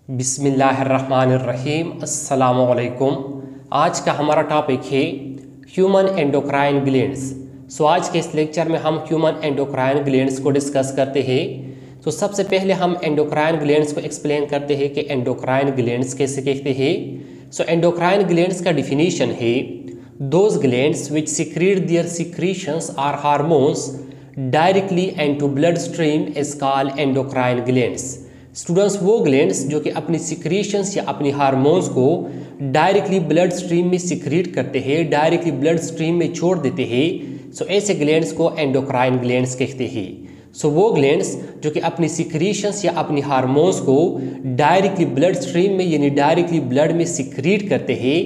बिस्मिल्लाहिर्रहमानिर्रहीम अस्सलामुअलैकुम। आज का हमारा टॉपिक है ह्यूमन एंडोक्राइन ग्लैंड्स। आज के इस लेक्चर में हम ह्यूमन एंडोक्राइन ग्लैंड्स को डिस्कस करते हैं। सबसे पहले हम एंडोक्राइन ग्लैंड्स को एक्सप्लेन करते हैं कि एंडोक्राइन ग्लैंड्स कैसे कहते हैं। एंडोक्राइन ग्लैंड्स का डिफिनीशन है those glands which secrete their secretions are hormones directly into blood stream is called endocrine glands. Students, वो ग्लैंड्स जो कि अपनी सिक्रीशंस या अपनी हार्मोन्स को डायरेक्टली ब्लड स्ट्रीम में सिक्रीट करते हैं, डायरेक्टली ब्लड स्ट्रीम में छोड़ देते हैं, ऐसे ग्लैंड्स को एंडोक्राइन ग्लैंड्स कहते हैं। वो ग्लैंड्स जो कि अपनी सिक्रीशंस या अपनी हार्मोन्स को डायरेक्टली ब्लड स्ट्रीम में यानी डायरेक्टली ब्लड में सिक्रीट करते हैं,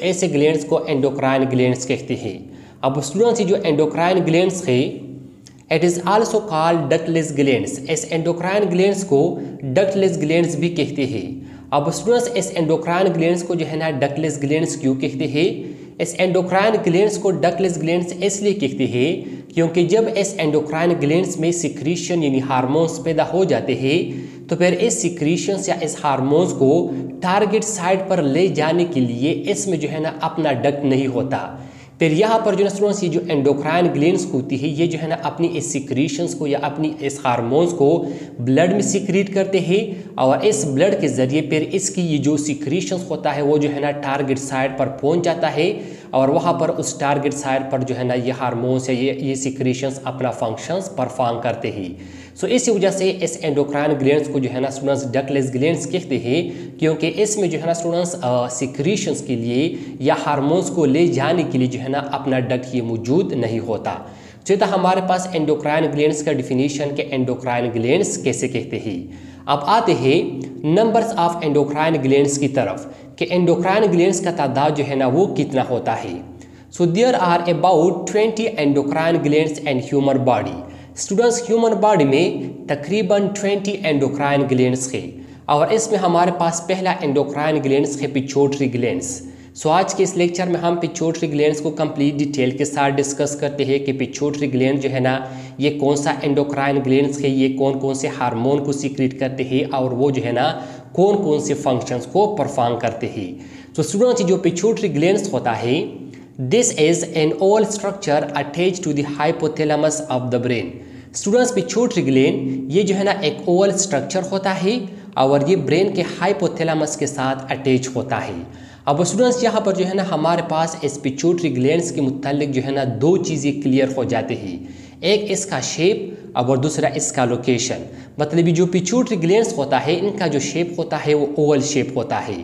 ऐसे ग्लैंड्स को एंडोक्राइन ग्लैंड्स कहते हैं। अब स्टूडेंट्स, ये जो एंडोक्राइन ग्लैंड्स है it is also called ductless glands. इस एंडोक्राइन ग्लैंड्स को डक्टलेस ग्लैंड्स भी कहते हैं। अब स्टूडेंट्स, इस एंडोक्राइन ग्लैंड्स को जो है ना डक्टलेस ग्लैंड्स क्यों कहते हैं? इस एंडोक्राइन ग्लैंड्स को डक्टलेस ग्लैंड्स इसलिए कहते हैं क्योंकि जब इस एंडोक्राइन ग्लैंड्स में सिक्रीशन यानी हार्मोन्स पैदा हो जाते हैं तो फिर इस सिक्रीशंस या इस हार्मोन्स को टारगेट साइट पर ले जाने के लिए इसमें जो है ना अपना डक्ट नहीं होता। फिर यहाँ पर जो है स्टूडेंट्स, ये जो एंडोक्राइन ग्लैंड्स होती है ये जो है ना अपनी इस सिक्रीशंस को या अपनी इस हार्मोन्स को ब्लड में सिक्रीट करते हैं और इस ब्लड के ज़रिए फिर इसकी ये जो सिक्रीशंस होता है वो जो है ना टारगेट साइट पर पहुँच जाता है और वहाँ पर उस टारगेट साइट पर जो है ना ये हार्मोन्स या ये सिक्रीशंस अपना फंक्शंस परफॉर्म करते हैं। इसी वजह से इस एंडोक्राइन ग्लैंड्स को जो है ना स्टूडेंट्स डक्टलेस ग्लैंड्स कहते हैं क्योंकि इसमें जो है ना स्टूडेंट्स सिक्रीशंस के लिए या हार्मोन्स को ले जाने के लिए जो है ना अपना डक्ट ये मौजूद नहीं होता। तो हमारे पास एंडोक्राइन ग्लैंड्स का डिफिनीशन के एंडोक्राइन ग्लैंड्स कैसे कहते हैं। अब आते हैं नंबर्स ऑफ एंडोक्राइन ग्लैंड्स की तरफ कि एंडोक्राइन ग्लैंड्स का तादाद जो है ना वो कितना होता है। There are about 20 endocrine glands and human body. Students, human body में तकरीबन 20 एंडोक्राइन ग्लैंड्स है और इसमें हमारे पास पहला एंडोक्राइन ग्लैंड्स है पिट्यूटरी ग्लैंड्स। आज के इस लेक्चर में हम पिट्यूटरी ग्लैंड्स को कंप्लीट डिटेल के साथ डिस्कस करते हैं कि पिट्यूटरी ग्लैंड जो है ना ये कौन सा एंडोक्राइन ग्लैंड्स है, ये कौन कौन से हार्मोन को सीक्रेट करते हैं और वो जो है ना कौन कौन से फंक्शंस को परफॉर्म करते हैं। स्टूडेंट्स, जो पिट्यूटरी ग्लैंड्स होता है this is an oval structure attach to the hypothalamus of the brain. Students, pituitary gland ये जो है ना एक ओवल स्ट्रक्चर होता है और ये ब्रेन के हाइपोथैलेमस के साथ अटैच होता है। अब स्टूडेंट्स, यहाँ पर जो है ना हमारे पास इस पिट्यूटरी ग्लैंड्स के मुतालिक जो है ना दो चीज़ें क्लियर हो जाती हैं, एक इसका शेप और दूसरा इसका लोकेशन। मतलब जो पिट्यूटरी ग्लैंड्स होता है इनका जो शेप होता है वो ओवल शेप होता है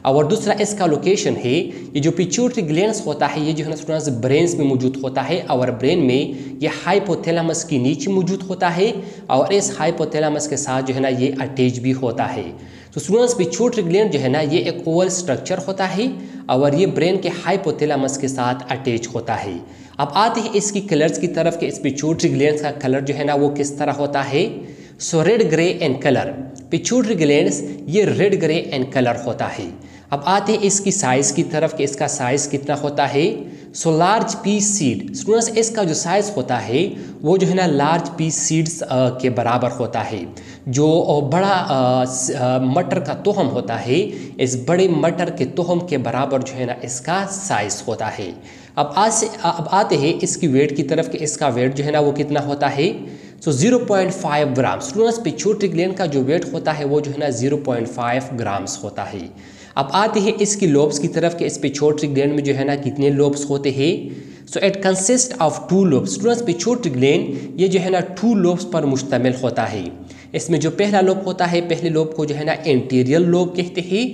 और दूसरा इसका लोकेशन है। ये जो पिट्यूटरी ग्लैंड्स होता है ये जो है ना स्टूडेंट्स ब्रेन में मौजूद होता है और ब्रेन में ये हाइपोथैलेमस के नीचे मौजूद होता है और इस हाइपोथैलेमस के साथ जो है ना ये अटैच भी होता है। स्टूडेंट्स, पिट्यूटरी ग्लैंड जो है ना ये एक ओवल स्ट्रक्चर होता है और ये ब्रेन के हाइपोथैलेमस के साथ अटैच होता है। अब आते हैं इसकी कलर्स की तरफ कि इस पिट्यूटरी ग्लैंड्स का कलर जो है ना वो किस तरह होता है। Red grey and colour. Pituitary glands ये रेड ग्रे एंड कलर होता है। अब आते हैं इसकी साइज़ की तरफ कि इसका साइज़ कितना होता है। Large piece seed. स्टूडेंट्स, इसका जो साइज़ होता है वो जो है ना लार्ज पीस सीड्स के बराबर होता है। जो बड़ा मटर का तोहम होता है इस बड़े मटर के तोहम के बराबर जो है ना इसका साइज़ होता है। अब आते हैं इसकी वेट की तरफ कि इसका वेट जो है ना वो कितना होता है। 0.5 ग्राम। स्टूडेंट्स, पिट्यूटरी ग्लैंड का जो वेट होता है वो जो है ना 0.5 ग्राम्स होता है। अब आते हैं इसकी लोब्स की तरफ कि इस पिट्यूटरी ग्लैंड में जो है ना कितने लोब्स होते हैं। It consist of 2 lobes. Students, pituitary gland ये जो है ना 2 लोब्स पर मुश्तमिल होता है। इसमें जो पहला लोब होता है पहले लोब को जो है ना एंटीरियर लोब कहते हैं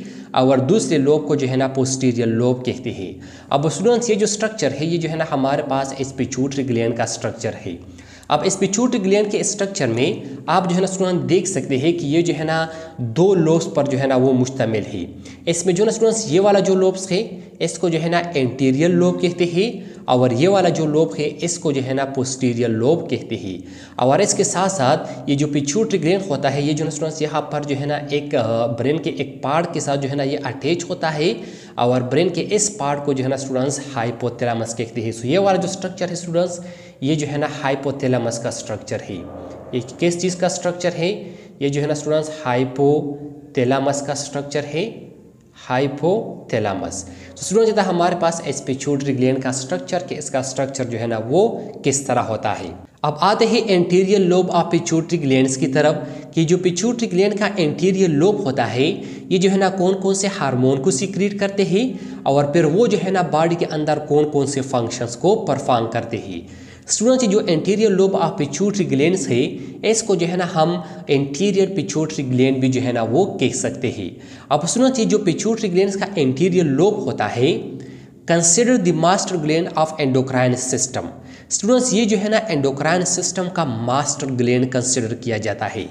और दूसरे लोब को जो है ना पोस्टीरियर लोब कहते हैं। अब स्टूडेंट्स, ये जो स्ट्रक्चर है ये जो है ना हमारे पास इस पिट्यूटरी ग्लैंड का स्ट्रक्चर है। अब इस पिट्यूटरी ग्लैंड के स्ट्रक्चर में आप जो है ना स्टूडेंट देख सकते हैं कि ये जो है ना 2 लोब्स पर जो है ना वो मुश्तमिल है। इसमें जो ना स्टूडेंट्स ये वाला जो लोब्स है इसको जो है ना एंटीरियर लोब कहते हैं और ये वाला जो लोब है इसको जो है ना पोस्टीरियर लोब कहते हैं। और इसके साथ साथ ये जो पिट्यूटरी ग्लैंड होता है ये जो ना स्टूडेंट्स यहाँ पर जो है ना एक ब्रेन के एक पार्ट के साथ जो है ना ये अटैच होता है और ब्रेन के इस पार्ट को जो है ना स्टूडेंट्स हाइपोथैलेमस कहते हैं। ये वाला जो स्ट्रक्चर है स्टूडेंट्स ये जो है ना हाइपोथैलेमस का स्ट्रक्चर है। ये किस चीज़ का स्ट्रक्चर है? ये जो है ना स्टूडेंट्स हाइपोथैलेमस थैलामस का स्ट्रक्चर है हाइपोथैलामस। तो स्टूडेंट जो है हमारे पास इस पिट्यूटरी ग्लैंड का स्ट्रक्चर कि इसका स्ट्रक्चर जो है ना वो किस तरह होता है। अब आते हैं anterior lobe of pituitary glands की तरफ कि जो पिट्यूटरी ग्लैंड का एंटीरियर लोब होता है ये जो है ना कौन कौन से हार्मोन को सीक्रेट करते हैं और फिर वो जो है ना बॉडी के अंदर कौन कौन से फंक्शंस को परफॉर्म करते हैं। स्टूडेंट्स जो anterior lobe of pituitary glands है इसको जो है ना हम एंटीरियर पिट्यूटरी ग्लैंड भी जो है ना वो कह सकते हैं। अब स्टूडेंट्स जो पिट्यूटरी ग्लैंड्स का एंटीरियर लोब होता है consider the master gland of endocrine system. Students ये जो है ना एंडोक्राइन सिस्टम का मास्टर ग्लैंड कंसिडर किया जाता है।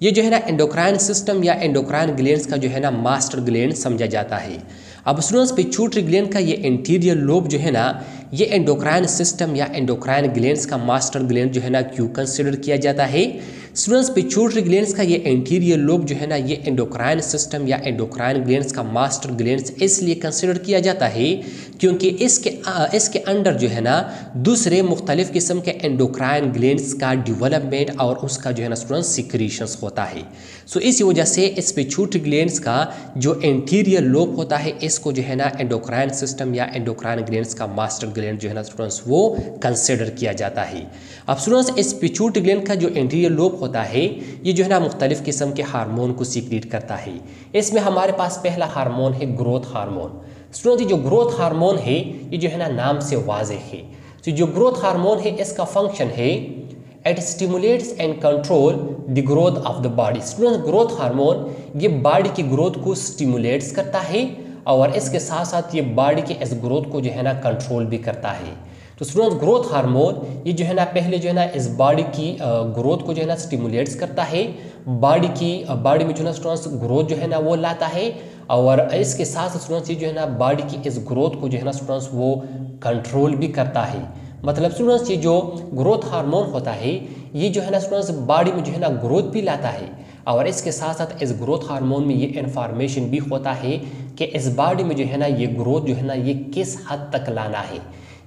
ये जो है ना एंडोक्राइन सिस्टम या एंडोक्राइन ग्लैंड्स का जो है ना मास्टर ग्लैंड समझा जाता है। अब स्टूडेंट्स पिट्यूटरी ग्लैंड का ये एंटीरियर लोब जो है ना ये एंडोक्राइन सिस्टम या एंडोक्राइन ग्लैंड्स का मास्टर ग्लैंड जो है ना क्यों कंसिडर किया जाता है। स्टूडेंट्स पिट्यूटरी ग्लैंड्स का ये एंटीरियर लोब जो है ना ये एंडोक्राइन सिस्टम या एंडोक्राइन ग्लैंड्स का मास्टर ग्लैंड्स इसलिए कंसिडर किया जाता है क्योंकि इसके अंडर जो है ना दूसरे मुख्तलिफ किस्म के एंडोक्राइन ग्लैंड्स का डेवलपमेंट और उसका जो है ना स्टूडेंट्स सिक्रीशंस होता है। सो इसी वजह से इस पिट्यूटरी ग्लैंड्स का जो एंटीरियर लोब होता है इसको जो है ना एंडोक्राइन सिस्टम या एंडोक्राइन ग्लैंड्स का मास्टर ग्लैंड जो है ना स्टूडेंट्स वो कंसिडर किया जाता है। अब स्टूडेंट्स इस पिट्यूटरी ग्लैंड का जो एंटीरियर लोब होता है ये जो है ना मुख्तलिफ किस्म के हार्मोन को सीक्रेट करता है। इसमें हमारे पास पहला हार्मोन है ग्रोथ हार्मोन। स्टूडेंट जो ग्रोथ हार्मोन है ये जो है ना नाम से वाज़ेह है। तो जो ग्रोथ हार्मोन है इसका फंक्शन है it stimulates and control the growth of the body. Student growth hormone ये बॉडी की ग्रोथ को स्टिमुलेट्स करता है और इसके साथ साथ ये बॉडी के इस ग्रोथ को जो है ना कंट्रोल भी करता है। तो स्टूडेंट ग्रोथ हार्मोन ये जो है ना पहले जो है ना इस बॉडी की ग्रोथ को जो है ना स्टिमुलेट्स करता है, बॉडी में जो है ना स्टूडेंट्स ग्रोथ जो है ना वो लाता है और इसके साथ स्टूडेंट्स ये जो है ना बॉडी की इस ग्रोथ को जो है ना स्टूडेंट्स वो कंट्रोल भी करता है। मतलब स्टूडेंट्स ये जो ग्रोथ हार्मोन होता है ये जो है ना स्टूडेंट्स बॉडी में जो है ना ग्रोथ भी लाता है और इसके साथ साथ इस ग्रोथ हार्मोन में ये इन्फॉर्मेशन भी होता है कि इस बॉडी में जो है ना ये ग्रोथ जो है ना ये किस हद तक लाना है।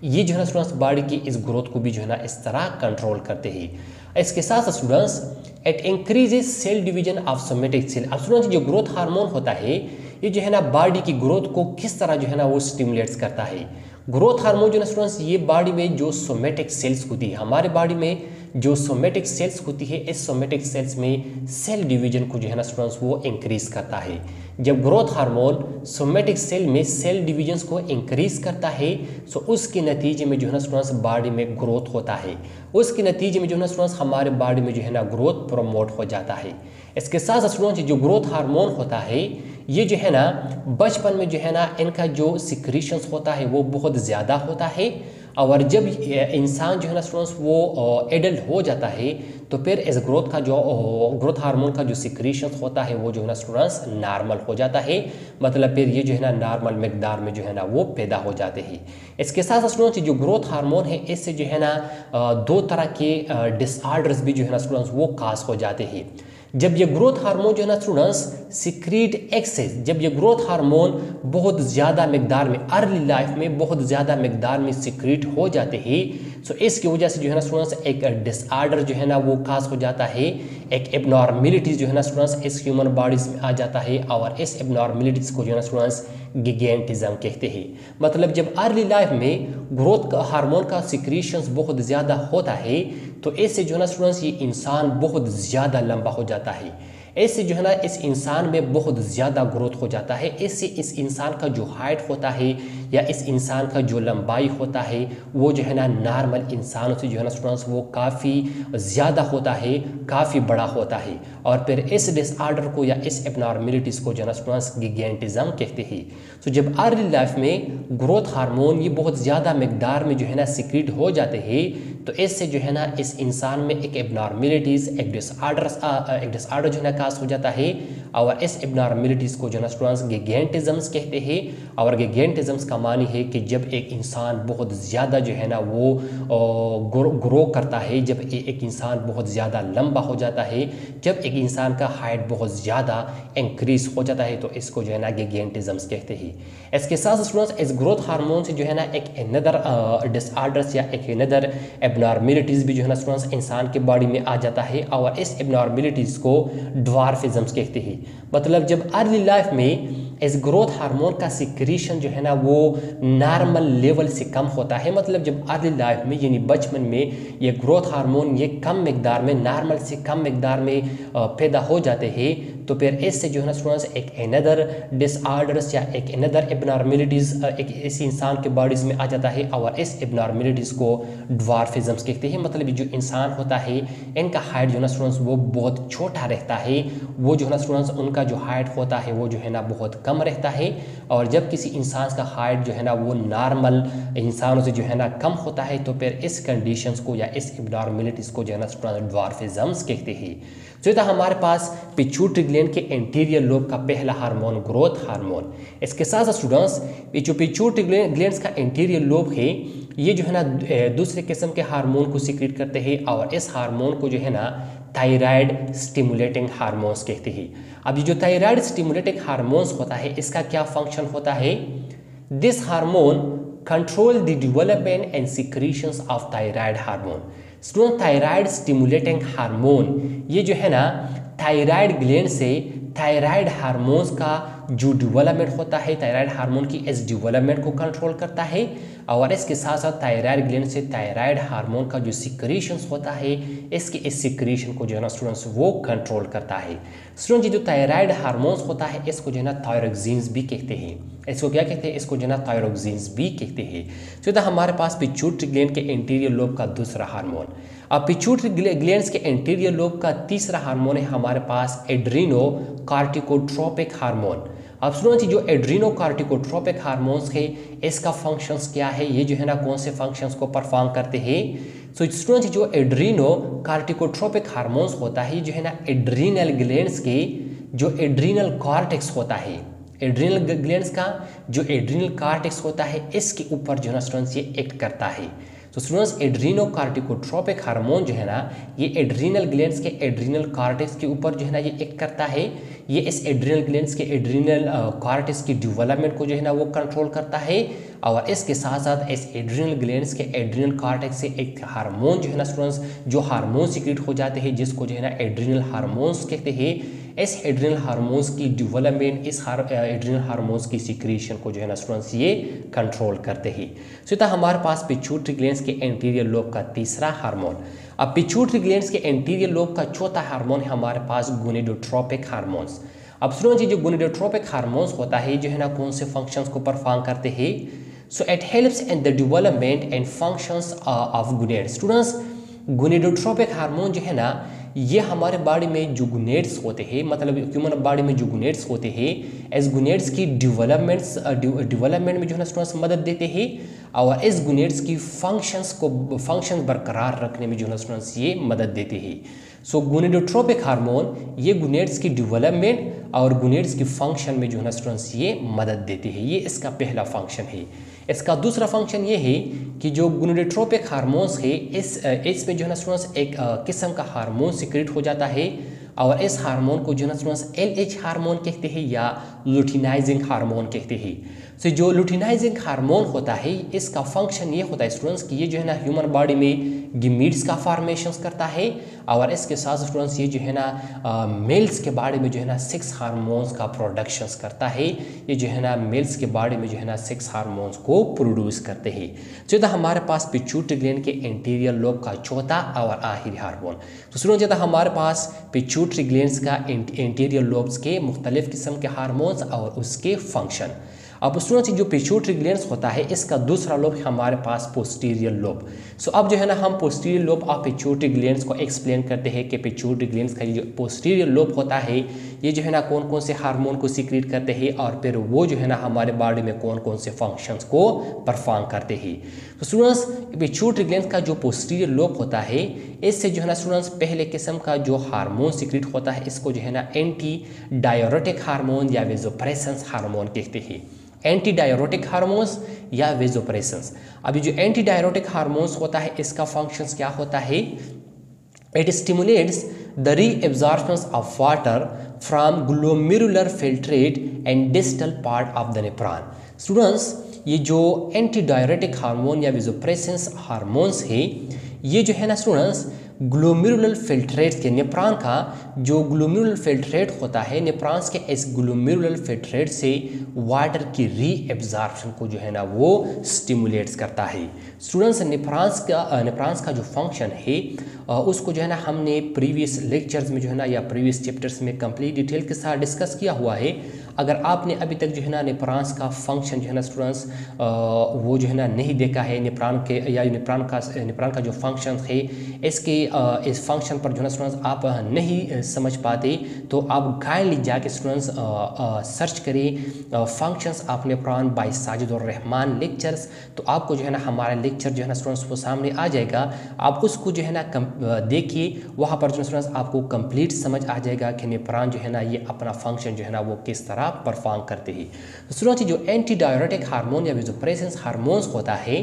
ये जो है ना स्टूडेंट्स बॉडी की इस ग्रोथ को भी जो है ना इस तरह कंट्रोल करते हैं। इसके साथ students it increases cell division of somatic cell. अब स्टूडेंट्स जो ग्रोथ हार्मोन होता है ये जो है ना बॉडी की ग्रोथ को किस तरह जो है ना वो स्टिमुलेट्स करता है। ग्रोथ हार्मोन जो है ना स्टूडेंट्स ये बॉडी में जो सोमेटिक सेल्स होती है, हमारे बॉडी में जो सोमेटिक सेल्स होती है इस सोमेटिक सेल्स में सेल डिवीजन को जो है ना स्टूडेंट्स वो इंक्रीज करता है। जब ग्रोथ हार्मोन सोमेटिक सेल में सेल डिवीजन्स को इंक्रीज करता है तो उसके नतीजे में जो है ना स्टूडेंट्स बॉडी में ग्रोथ होता है, उसके नतीजे में जो है ना स्टूडेंट्स हमारे बॉडी में जो है ना ग्रोथ प्रमोट हो जाता है। इसके साथ स्टूडेंट्स जो ग्रोथ हार्मोन होता है ये जो है ना बचपन में जो है ना इनका जो सिक्रीशंस होता है वो बहुत ज़्यादा होता है और जब इंसान जो है ना स्टूडेंट्स वो एडल्ट हो जाता है तो फिर इस ग्रोथ हार्मोन का जो सिक्रीशंस होता है वो जो है ना स्टूडेंट्स नॉर्मल हो जाता है। मतलब फिर ये जो है ना नॉर्मल मिकदार में जो है ना वो पैदा हो जाते हैं। इसके साथ स्टूडेंट्स जो ग्रोथ हार्मोन है इससे जो है ना दो तरह के डिसऑर्डर्स भी जो है ना स्टूडेंट्स वो काज हो जाते हैं। जब ये ग्रोथ हार्मोन जो है ना स्टूडेंट्स सिक्रीट एक्सेस, जब ये ग्रोथ हार्मोन बहुत ज़्यादा मिकदार में अर्ली लाइफ में बहुत ज़्यादा मिकदार में सिक्रीट हो जाते हैं तो इसकी वजह से जो है ना स्टूडेंट्स एक डिसऑर्डर जो है ना वो काज हो जाता है, एक एबनॉर्मेलिटीज़ जो है ना स्टूडेंट्स इस ह्यूमन बॉडीज़ में आ जाता है और इस एबनॉर्मेलिटीज़ को जो है ना स्टूडेंट्स गिगेंटिज्म कहते हैं। मतलब जब अर्ली लाइफ में ग्रोथ हार्मोन का सिक्रीशंस बहुत ज़्यादा होता है तो इससे जो है ना स्टूडेंट्स ये इंसान बहुत ज़्यादा लंबा हो जाता है, इससे जो है ना इस इंसान में बहुत ज़्यादा ग्रोथ हो जाता है। इससे इस इंसान का जो हाइट होता है या इस इंसान का जो लंबाई होता है वो जो है ना नॉर्मल इंसानों से जो है ना स्टूडेंट्स वो काफ़ी ज़्यादा होता है, काफ़ी बड़ा होता है और फिर इस डिसऑर्डर को या इस एबनॉर्मेलिटीज़ को जो है ना स्टूडेंट्स गिगेंटिज्म कहते हैं। तो जब अर्ली लाइफ में ग्रोथ हार्मोन ये बहुत ज़्यादा मिकदार में जो है ना सिक्रीट हो जाते हैं तो इससे जो है ना इस इंसान में एक एबनॉर्मेलिटीज़ एक डिसऑर्डर जो है ना काज हो जाता है और इस एबनॉर्मेलिटीज़ को जो है ना स्टूडेंट्स गिगेंटिज्म्स कहते हैं। और गिगेंटिज्म्स का मानी है कि जब एक इंसान बहुत ज़्यादा जो है ना वो ग्रो करता है, जब एक इंसान बहुत ज़्यादा लंबा हो जाता है, जब एक इंसान का हाइट बहुत ज़्यादा इंक्रीज हो जाता है तो इसको जो है ना गिगेंटिज्म्स कहते हैं। इसके साथ स्टूडेंट्स इस ग्रोथ हार्मोन से जो है ना एक अनदर डिसऑर्डर्स या एक अनदर एबनॉर्मेलिटीज़ भी जो है ना स्टूडेंट्स इंसान के बॉडी में आ जाता है, और इस एबनॉर्मेलिटीज़ को ड्वार्फिज्म कहते हैं। मतलब जब अर्ली लाइफ में इस ग्रोथ हार्मोन का सिक्रीशन जो है ना वो नॉर्मल लेवल से कम होता है। मतलब जब अर्ली लाइफ में यानी बचपन में ये ग्रोथ हार्मोन ये कम मिकदार में, नॉर्मल से कम मिकदार में पैदा हो जाते हैं, तो फिर इससे जो है ना स्टूडेंट्स एक अनदर डिसऑर्डर्स या एक अनदर एबनॉर्मेलिटीज़ एक ऐसी इंसान के बॉडीज़ में आ जाता है, और इस एबनॉर्मेलिटीज़ को ड्वार्फिज्म कहते हैं। मतलब जो इंसान होता है इनका हाइट जो है ना स्टूडेंट्स वो बहुत छोटा रहता है, वो जो है ना स्टूडेंट्स उनका जो हाइट होता है वो जो है ना बहुत कम रहता है। और जब किसी इंसान का हाइट जो है ना वो नॉर्मल इंसानों से जो है ना कम होता है, तो फिर इस कंडीशंस को या इस एबनॉर्मेलिटीज़ को जो है ना स्टूडेंट्स ड्वार्फिज्म्स कहते हैं। तो ये था हमारे पास पिट्यूटरी ग्लैंड के एंटीरियर लोब का पहला हार्मोन ग्रोथ हार्मोन। इसके साथ साथ स्टूडेंट्स ये जो पिट्यूटरी ग्लैंड्स का एंटीरियर लोब है ये जो है ना दूसरे किस्म के हार्मोन को सीक्रेट करते हैं, और इस हार्मोन को जो है ना थायराइड स्टिमुलेटिंग हार्मोन्स कहते हैं। अब ये जो थायराइड स्टिमुलेटिंग हार्मोन्स होता है इसका क्या फंक्शन होता है? This hormone control the development and secretions of thyroid hormone. Student thyroid stimulating hormone ये जो है ना थायराइड ग्लैंड से थायराइड हार्मोन्स का जो डेवलपमेंट होता है, थायराइड हार्मोन की इस डेवलपमेंट को कंट्रोल करता है, और इसके साथ साथ थायराइड ग्लैंड से थायराइड हार्मोन का जो सिक्रीशंस होता है इसके इस सिक्रीशन को जो है ना स्टूडेंट्स वो कंट्रोल करता है। स्टूडेंट ये जो थायराइड हार्मोन्स होता है इसको जो है ना थायरोक्सिन्स भी कहते हैं। इसको क्या कहते हैं? इसको जो है ना थायरोक्सिन्स भी कहते हैं। तो था हमारे पास पिट्यूटरी ग्लैंड के एंटीरियर लोब का दूसरा हार्मोन। अब पिट्यूटरी ग्लैंड्स के एंटीरियर लोब का तीसरा हार्मोन है हमारे पास एड्रीनो कार्टिकोट्रोपिक हार्मोन। अब स्टूडेंट्स जो एड्रीनो कार्टिकोट्रोपिक हार्मोन्स है इसका फंक्शंस क्या है, ये जो है ना कौन से फंक्शंस को परफॉर्म करते हैं? सो स्टूडेंट्स जो एड्रीनो कार्टिकोट्रोपिक हार्मोन्स होता है जो है ना एड्रीनल ग्लैंड्स के जो एड्रीनल कॉर्टेक्स होता है, एड्रीनल ग्लैंड्स का जो एड्रीनल कॉर्टेक्स होता है इसके ऊपर जो है ना स्टूडेंट्स ये एक्ट करता है। तो स्टूडेंट्स एड्रीनो कार्टिकोट्रोपिक हार्मोन जो है ना ये एड्रीनल ग्लैंड्स के एड्रीनल कॉर्टेक्स के ऊपर जो है ना ये एक्ट करता है। ये इस एड्रीनल ग्लैंड्स के एड्रीनल कॉर्टेक्स की डेवलपमेंट को जो है ना वो कंट्रोल करता है, और इसके साथ साथ इस एड्रीनल ग्लैंड्स के एड्रीनल कॉर्टेक्स से एक हार्मोन जो है ना स्टूडेंट्स जो हार्मोन सीक्रेट हो जाते हैं जिसको जो है ना एड्रीनल हार्मोन्स कहते हैं। इस एड्रीनल हार्मोन्स की डेवलपमेंट इस एड्रीनल हार्मोन्स की सिक्रीशन को जो है ना स्टूडेंट्स ये कंट्रोल करते हैं। सो था हमारे पास पिट्यूटरी ग्लैंड्स के एंटीरियर लोब का तीसरा हार्मोन। अब पिट्यूटरी ग्लैंड्स के एंटीरियर लोब का चौथा हार्मोन है हमारे पास गोनेडोट्रोपिक हार्मोन्स। अब स्टूडेंट्स जो गोनेडोट्रोपिक हार्मोन्स होता है जो है ना कौन से फंक्शंस को परफॉर्म करते हैं? So it helps in the development and functions of gonad. Students gonadotropic hormone जो है ना ये हमारे बॉडी में जो गुनेड्स होते हैं, मतलब ह्यूमन बॉडी में जो गुनेड्स होते हैं इस गुनेड्स की डेवलपमेंट में जो है ना स्टूडेंट्स मदद देते हैं, और इस गुनेड्स की फंक्शंस बरकरार रखने में जो है ना स्टूडेंट्स ये मदद देते हैं। सो गोनेडोट्रोपिक हार्मोन ये गुनेड्स की डेवलपमेंट और गुनेड्स की फंक्शन में जो है ना स्टूडेंट्स ये मदद देते हैं। ये इसका पहला फंक्शन है। इसका दूसरा फंक्शन ये है कि जो गोनेडोट्रोपिक हार्मोन्स है इसमें जो है ना स्टूडेंट्स एक किस्म का हार्मोन सीक्रेट हो जाता है, और इस हार्मोन को जो है ना स्टूडेंट्स LH हार्मोन कहते हैं या लुटिनाइजिंग हार्मोन कहते हैं। सो जो लुटिनाइजिंग हार्मोन होता है इसका फंक्शन ये होता है स्टूडेंट्स कि ये जो है ना ह्यूमन बॉडी में गिमीड्स का फॉर्मेशन करता है, और इसके साथ स्टूडेंट्स ये जो है ना मेल्स के बॉडी में जो है ना 6 हार्मोन्स का प्रोडक्शंस करता है। ये जो है ना मेल्स के बॉडी में जो है ना 6 हार्मोन्स को प्रोड्यूस करते हैं। तो ये हमारे पास पिट्यूटरी ग्लैंड के एंटीरियर लोब का चौथा और आखिरी हार्मोन। तो स्टूडेंट्स ये हमारे पास पिट्यूटरी ग्लैंड्स का एंटीरियर लोब्स के मुख्तलिफ किस्म के हार्मोन्स और उसके फंक्शन। अब स्टूडेंट्स जो पिट्यूटरी ग्लैंड्स होता है इसका दूसरा लोब हमारे पास पोस्टीरियर लोब। सो अब जो है ना हम posterior lobe of pituitary glands को एक्सप्लेन करते हैं कि पिट्यूटरी ग्लैंड्स का जो पोस्टीरियर लोब होता है ये जो है ना कौन कौन से हार्मोन को सीक्रेट करते हैं, और फिर वो जो है ना हमारे बॉडी में कौन कौन से फंक्शंस को परफॉर्म करते हैं। तो स्टूडेंट्स पिट्यूटरी ग्लैंड्स का जो पोस्टीरियर लोब होता है इससे जो है ना स्टूडेंट्स पहले किस्म का जो हार्मोन सीक्रेट होता है इसको जो है ना एंटी डायरोटिक हार्मोन या वेसोप्रेसेंस हार्मोन कहते हैं। एंटी डायरोटिक हार्मोन्स या वेसोप्रेसेंस। अभी जो एंटी डायरोटिक हार्मोन्स होता है इसका फंक्शंस क्या होता है? It stimulates the reabsorption of water from glomerular filtrate and distal part of the nephron. Students ये जो एंटी डायरेटिक हार्मोन या वेसोप्रेसेंस हार्मोन्स है ये जो है ना स्टूडेंट्स ग्लोमेरुलर फिल्ट्रेट्स के नेफ्रॉन का जो ग्लोमेरुलर फिल्ट्रेट होता है, नेफ्रॉन्स के इस ग्लोमेरुलर फिल्ट्रेट से वाटर की री एब्जॉर्प्शन को जो है ना वो स्टिमुलेट्स करता है। स्टूडेंट्स नेफ्रॉन्स का जो फंक्शन है उसको जो है ना हमने प्रीवियस लेक्चर्स में जो है ना या प्रीवियस चैप्टर्स में कंप्लीट डिटेल के साथ डिस्कस किया हुआ है। अगर आपने अभी तक जो है ना नेफ्रॉन्स का फंक्शन जो है ना स्टूडेंट्स वो जो है ना नहीं देखा है, नेफ्रॉन का जो फंक्शन है इसके इस फंक्शन पर जो है ना स्टूडेंट्स आप नहीं समझ पाते तो आप काइंडली जाके स्टूडेंट्स सर्च करें functions of nephron by Sajid Rahman lectures, तो आपको जो है ना हमारा लेक्चर जो है ना स्टूडेंट्स वो सामने आ जाएगा। आप उसको जो है ना देखिए, वहाँ पर जो है स्टूडेंट्स आपको कंप्लीट समझ आ जाएगा कि नेफ्रॉन जो है ना ये अपना फंक्शन जो है ना वो किस तरह परफॉर्म करते हैं। स्टूडेंट्स जो एंटी डायरेटिक हार्मोन या वेसोप्रेसेंस हार्मोन्स होता है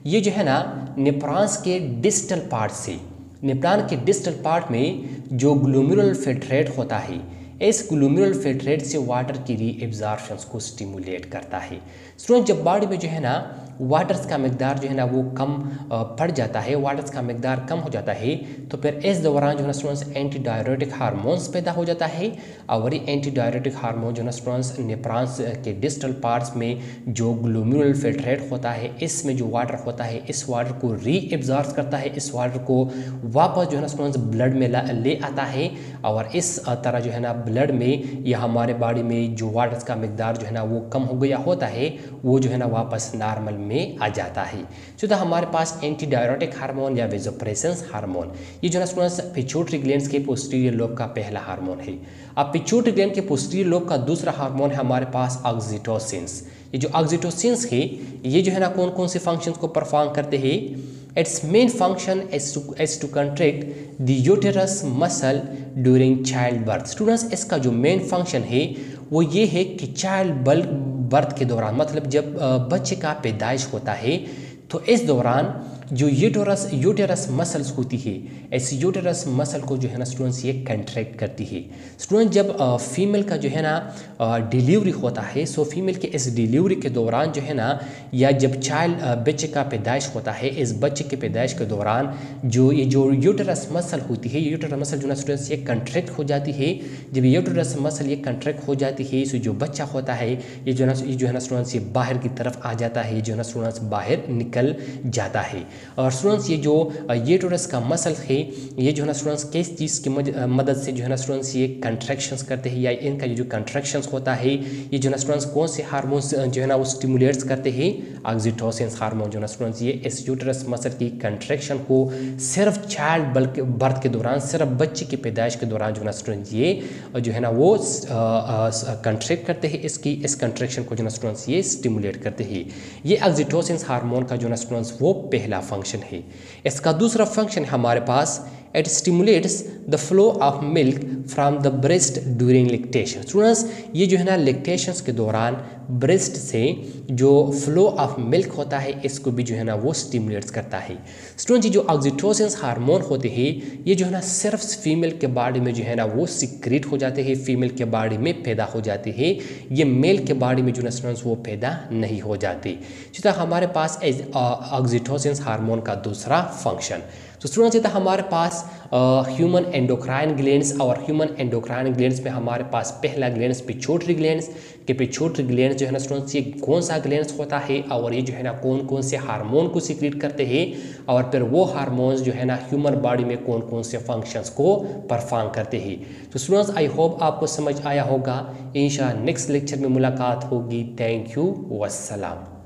ये जो है ना नेफ्रॉन्स के डिस्टल पार्ट से, नेफ्रॉन के डिस्टल पार्ट में जो ग्लोमेरुलर फिल्ट्रेट होता है इस ग्लोमेरुलर फिल्ट्रेट से वाटर की री एब्जॉर्प्शन को स्टिमुलेट करता है। स्टूडेंट जब बॉडी में जो है ना वाटर्स का मिकदार जो है ना वो कम पड़ जाता है, वाटर्स का मिकदार कम हो जाता है, तो फिर इस दौरान जो है ना स्टूडेंट्स एंटी डायरेटिक हार्मोन्स पैदा हो जाता है और ये एंटी डायरेटिक हार्मोन जो है ना स्टूडेंट्स नेफ्रॉन्स के डिस्टल पार्ट्स में जो ग्लोमेरुलर फिल्ट्रेट होता है इसमें जो वाटर होता है इस वाटर को री एब्जॉर्ब करता है, इस वाटर को वापस जो है ना स्टूडेंट्स ब्लड में ले आता है और इस तरह जो है ना ब्लड में या हमारे बॉडी में जो वाटर्स का मिकदार जो है ना वो कम हो गया होता है वो जो है ना वापस नॉर्मल में आ जाता है। तो हमारे पास एंटी डायरेटिक हार्मोन या वेसोप्रेसेंस हार्मोन ये जो है ना स्टूडेंट्स पिट्यूटरी ग्लैंड के पोस्टीरियर लोब का पहला हार्मोन है। अब पिट्यूटरी ग्लैंड के पोस्टीरियर लोब का दूसरा हार्मोन है हमारे पास ऑक्सीटोसिन्स। ये जो ऑक्सीटोसिन्स है ये जो है ना कौन कौन से फंक्शंस को परफॉर्म करते हैं? Its main function is to contract the uterus muscle during childbirth. Students इसका जो मेन फंक्शन है वो ये है कि चाइल्ड बर्थ के दौरान, मतलब जब बच्चे का पैदाइश होता है तो इस दौरान जो यूटेरस मसल्स होती है इस यूटेरस मसल को जो है ना स्टूडेंट्स ये कंट्रैक्ट करती है। स्टूडेंट जब फीमेल का जो है ना डिलीवरी होता है सो फीमेल के इस डिलीवरी के दौरान जो है ना या जब बच्चे का पैदाइश होता है इस बच्चे के पैदाइश के दौरान जो यूटेरस मसल होती है, यूटेरस मसल जो है ना स्टूडेंट्स ये कंट्रैक्ट हो जाती है। जब यूटेरस मसल ये कंट्रैक्ट हो जाती है सो जो बच्चा होता है ये जो है ना स्टूडेंट्स ये बाहर की तरफ आ जाता है, ये जो है ना स्टूडेंट्स बाहर निकल जाता है। और स्टूडेंट्स ये जो यूटेरस का मसल है ये जो है ना स्टूडेंट्स किस चीज़ की मदद से जो है ना स्टूडेंट्स ये कंट्रैक्शंस करते हैं या इनका ये जो कंट्रैक्शंस होता है ये जो है ना स्टूडेंट्स कौन से हार्मोन्स जो है ना वो स्टिमुलेट्स करते हैं? ऑक्सीटोसिन हार्मोन जो है ना स्टूडेंट्स ये इस यूटेरस मसल की कंट्रैक्शन को सिर्फ चाइल्ड बर्थ के दौरान, सिर्फ बच्चे की पैदाइश के दौरान जो है ना स्टूडेंट्स ये जो है ना वो कंट्रैक्ट करते हैं, इस कंट्रैक्शन को जो है ना स्टूडेंट्स ये स्टिमुलेट करते हैं। ये ऑक्सीटोसिन हार्मोन का जो है ना स्टूडेंट्स वो पहला फंक्शन है। इसका दूसरा फंक्शन है हमारे पास it stimulates the flow of milk from the breast during lactation. Students ये जो है ना लैक्टेशंस के दौरान ब्रेस्ट से जो फ्लो ऑफ मिल्क होता है इसको भी जो है ना वो स्टिमुलेट्स करता है। स्टूडेंट ये जो ऑक्सीटोसिन हार्मोन होते हैं ये जो है ना सिर्फ फीमेल के बॉडी में जो है ना वो सिक्रेट हो जाते हैं, फीमेल के बॉडी में पैदा हो जाते हैं, ये मेल के बॉडी में जो है ना स्टूडेंट्स वो पैदा नहीं हो जाते। तो हमारे पास ऑक्सीटोसिन हार्मोन का दूसरा फंक्शन। तो स्टूडेंट्स ये था हमारे पास ह्यूमन एंडोक्राइन ग्लैंड्स और ह्यूमन एंडोक्राइन ग्लैंड्स में हमारे पास पहला ग्लैंड्स पिट्यूटरी ग्लैंड्स के पिट्यूटरी ग्लैंड्स जो है ना स्टूडेंट्स ये कौन सा ग्लैंड्स होता है और ये जो है ना कौन कौन से हार्मोन को सीक्रेट करते हैं और फिर वो हार्मोन्स जो है ना ह्यूमन बॉडी में कौन कौन से फंक्शंस को परफॉर्म करते हैं। तो स्टूडेंट्स आई होप आपको समझ आया होगा। इंशाअल्लाह नेक्स्ट लेक्चर में मुलाकात होगी। Thank you, वस्सलाम।